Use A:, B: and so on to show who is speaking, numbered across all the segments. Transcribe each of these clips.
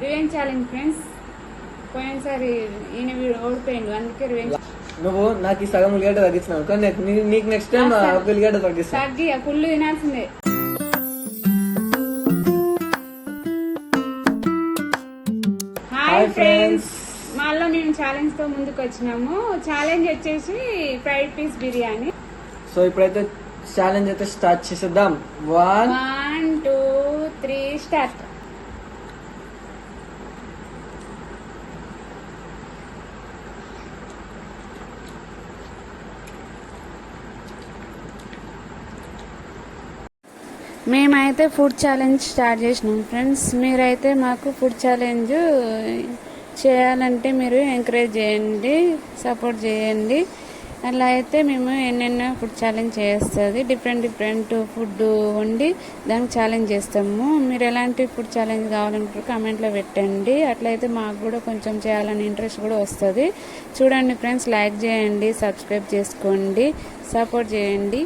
A: Revenge challenge friends. పోయినసారి ఈయన ఓడిపోయిండు, అందుకే రివెంజ్.
B: నువ్వు నాకు ఈ సగం ఉల్లిగడ్డ తగ్గించినావు కానీ నీకు నెక్స్ట్ టైం ఒక ఉల్లిగడ్డ తగ్గిస్తా.
A: తగ్గి ఫుల్ తినాల్సిందే. హాయ్ ఫ్రెండ్స్, మాలో మేము ఛాలెంజ్ తో ముందుకు వచ్చినాము. ఛాలెంజ్ వచ్చేసి ఫ్రైడ్ పీస్ బిర్యానీ.
B: సో ఇప్పుడైతే ఛాలెంజ్ అయితే స్టార్ట్ చేసేద్దాం.
A: 1 2 3 స్టార్ట్. మేమైతే ఫుడ్ ఛాలెంజ్ స్టార్ట్ చేసినాం ఫ్రెండ్స్. మీరైతే మాకు ఫుడ్ ఛాలెంజ్ చేయాలంటే మీరు ఎంకరేజ్ చేయండి, సపోర్ట్ చేయండి. అలా అయితే మేము ఎన్నెన్నో ఫుడ్ ఛాలెంజ్ చేస్తుంది. డిఫరెంట్ ఫుడ్ వండి దానికి ఛాలెంజ్ చేస్తాము. మీరు ఎలాంటి ఫుడ్ ఛాలెంజ్ కావాలంటారు కామెంట్లో పెట్టండి. అట్లయితే మాకు కూడా కొంచెం చేయాలని ఇంట్రెస్ట్ కూడా వస్తుంది. చూడండి ఫ్రెండ్స్, లైక్ చేయండి, సబ్స్క్రైబ్ చేసుకోండి, సపోర్ట్ చేయండి.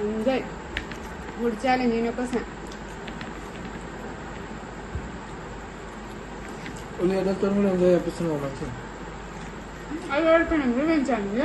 A: ఎంజాయ్ ఫుడ్ ఛాలెంజ్ దీనికోసం.
B: ఉల్లిగడ్డతో కూడా ఎంజాయ్ చేపిస్తున్నావు మంచిగా.
A: అది ఓడిపోయినాం, రివెంజ్ ఛాలెంజ్.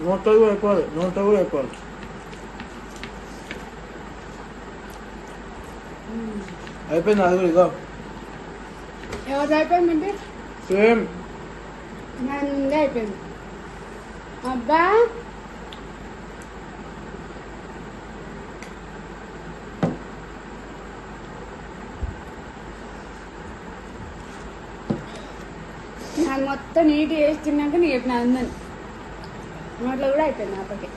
B: నోట్లో కూడా అయిపోవాలి. అయిపోయింది అది కూడా. ఇదో
A: ఎవరు అయిపోయిందంటే
B: సేమ్
A: ముందే అయిపోయింది. అబ్బా నాకు మొత్తం నీట్ వేసి తిన్నాక నీకు చెప్పిన అందని నోట్లో కూడా అయిపోయింది అప్పటికే.